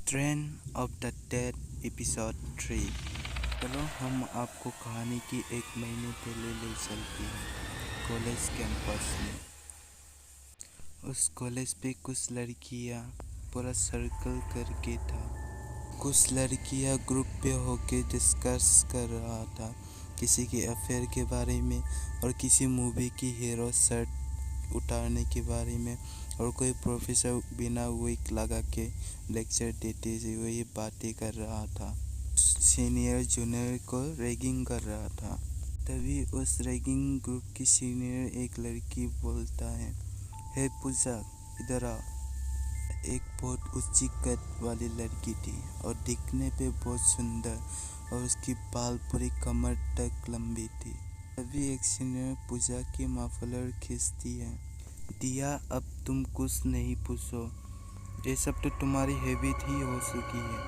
Train of the dead episode 3। चलो हम आपको कहानी की एक महीने पहले ले चलते हैं कॉलेज कैंपस में। उस कॉलेज पे कुछ लड़कियां पूरा सर्कल करके था। कुछ लड़कियां ग्रुप पे होके डिस्कस कर रहा था किसी के अफेयर के बारे में और किसी मूवी की हीरो शर्ट उतारने के बारे में, और कोई प्रोफेसर बिना विग लगा के लेक्चर देते हुए ये बातें कर रहा था। सीनियर जूनियर को रैगिंग कर रहा था। तभी उस रैगिंग ग्रुप की सीनियर एक लड़की बोलता है, हे पूजा इधर आ। एक बहुत ऊंची कद वाली लड़की थी और दिखने पे बहुत सुंदर, और उसकी बाल पूरी कमर तक लंबी थी। तभी एक सीनियर पूजा की मफलर खींचती है, दिया अब तुम कुछ नहीं पूछो, ये सब तो तुम्हारी हैबिट ही हो चुकी है।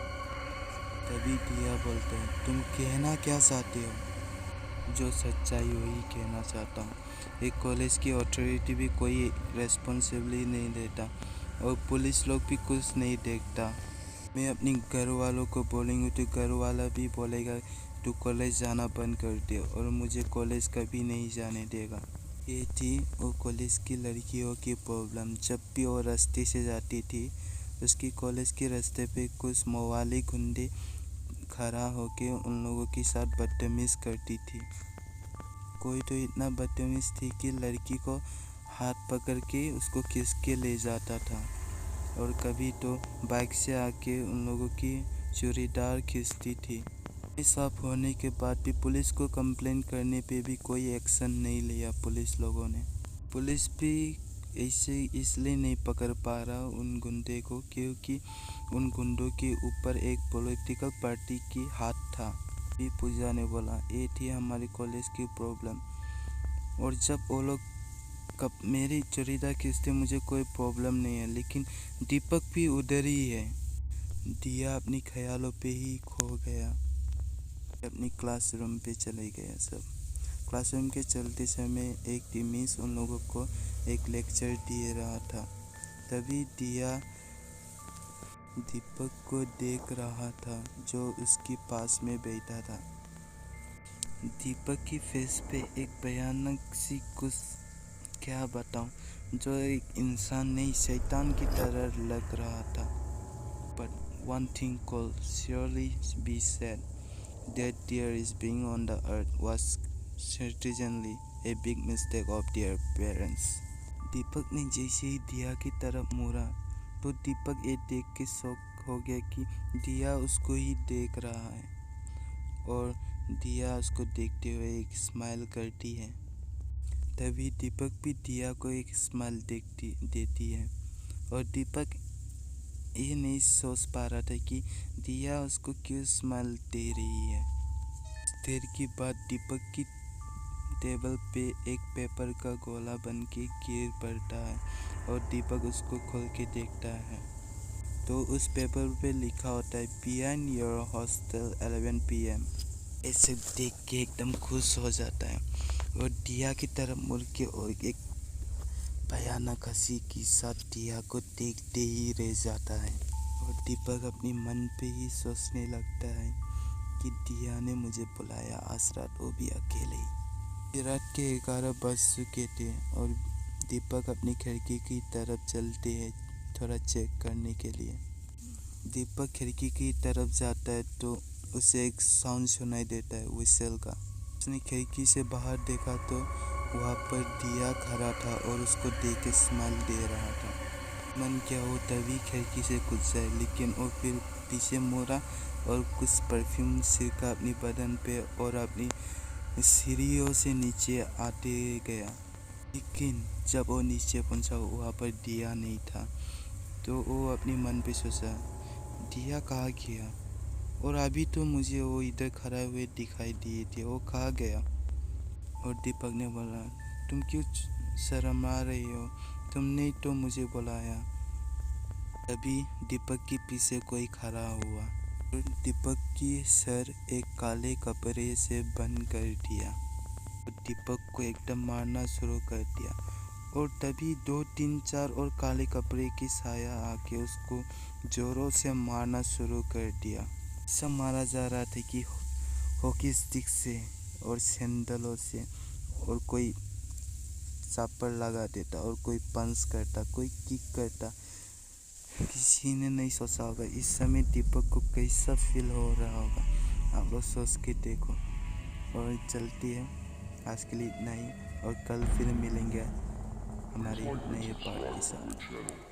तभी दिया बोलता है, तुम कहना क्या चाहते हो? जो सच्चाई वही कहना चाहता हूँ। एक कॉलेज की अथॉरिटी भी कोई रेस्पॉन्सिबिलिटी नहीं लेता और पुलिस लोग भी कुछ नहीं देखता। मैं अपनी घर वालों को बोलेंगे तो घर वाला भी बोलेगा तू कॉलेज जाना बंद कर दे, और मुझे कॉलेज कभी नहीं जाने देगा। ये थी वो कॉलेज की लड़कियों की प्रॉब्लम। जब भी वो रास्ते से जाती थी, उसकी कॉलेज के रास्ते पे कुछ मवाली गुंडे खड़ा होके उन लोगों के साथ बदतमीज करती थी। कोई तो इतना बदतमीज थी कि लड़की को हाथ पकड़ के उसको खींच के ले जाता था, और कभी तो बाइक से आके उन लोगों की चूड़ीदार खींचती थी। ये सब होने के बाद भी पुलिस को कंप्लेंट करने पे भी कोई एक्शन नहीं लिया पुलिस लोगों ने। पुलिस भी ऐसे इसलिए नहीं पकड़ पा रहा उन गुंडे को, क्योंकि उन गुंडों के ऊपर एक पॉलिटिकल पार्टी की हाथ था। भी पूजा ने बोला, ये थी हमारे कॉलेज की प्रॉब्लम। और जब वो लोग कब मेरी चूड़ीदार खींचते मुझे कोई प्रॉब्लम नहीं है, लेकिन दीपक भी उधर ही है। दिया अपनी ख्यालों पे ही खो गया, अपनी क्लासरूम पे चले गया। सब क्लासरूम के चलते समय एक मिस उन लोगों को एक लेक्चर दे रहा था। तभी दिया दीपक को देख रहा था जो उसके पास में बैठा था। दीपक की फेस पे एक भयानक सी कुछ, क्या बताऊं, जो एक इंसान नहीं शैतान की तरह लग रहा था। But one thing could surely be said, that their being on the earth was certainly a big mistake of their parents. दीपक ने जैसे ही दिया की तरफ मुड़ा तो दीपक ये देख के शॉक हो गया कि दिया उसको ही देख रहा है, और दिया उसको देखते हुए एक स्माइल करती है। तभी दीपक भी दिया को एक स्माइल देती है, और दीपक ये नहीं सोच पा रहा था कि दिया उसको क्यों स्माइल दे रही है। देर के बाद दीपक की टेबल पे एक पेपर का गोला बन के गिर पड़ता है, और दीपक उसको खोल के देखता है तो उस पेपर पे लिखा होता है, बिहाइंड योर हॉस्टल 11 PM। ऐसे देख के एकदम खुश हो जाता है, और दिया की तरफ मुड़ के और एक भयानक हंसी के साथ दिया को देखते ही रह जाता है। और दीपक अपनी मन पे ही सोचने लगता है कि दिया ने मुझे बुलाया आज रात, वो भी अकेले ही। रात के 11 बज चुके थे और दीपक अपनी खिड़की की तरफ चलते हैं थोड़ा चेक करने के लिए। दीपक खिड़की की तरफ जाता है तो उसे एक साउंड सुनाई देता है, व्हिसल का। उसने खिड़की से बाहर देखा तो वहाँ पर दिया खड़ा था और उसको देख के स्माइल दे रहा था। मन क्या हो तभी खिड़की से कूद जाए, लेकिन वो फिर पीछे मुड़ा और कुछ परफ्यूम छिड़का अपनी बदन पे और अपनी सीढ़ियों से नीचे आते गया। लेकिन जब वो नीचे पहुंचा वहाँ पर दिया नहीं था, तो वो अपने मन पे सोचा, दिया कहाँ गया? और अभी तो मुझे वो इधर खड़ा हुए दिखाई दिए थे, वो कहाँ गया? और दीपक ने बोला, तुम क्यों शर्मा रही हो? तुमने तो मुझे बुलाया। तभी दीपक के पीछे कोई खड़ा हुआ और दीपक की सर एक काले कपड़े से बंद कर दिया और दीपक को एकदम मारना शुरू कर दिया। और तभी 2 3 4 और काले कपड़े की साया आके उसको जोरों से मारना शुरू कर दिया। सब मारा जा रहा था कि हॉकी स्टिक से और सैंडलों से, और कोई चापड़ लगा देता और कोई पंच करता, कोई किक करता। किसी ने नहीं सोचा होगा इस समय दीपक को कैसा फील हो रहा होगा। आप लोग सोच के देखो। और चलती है, आज के लिए इतना ही, और कल फिर मिलेंगे हमारी नए पार्ट के साथ।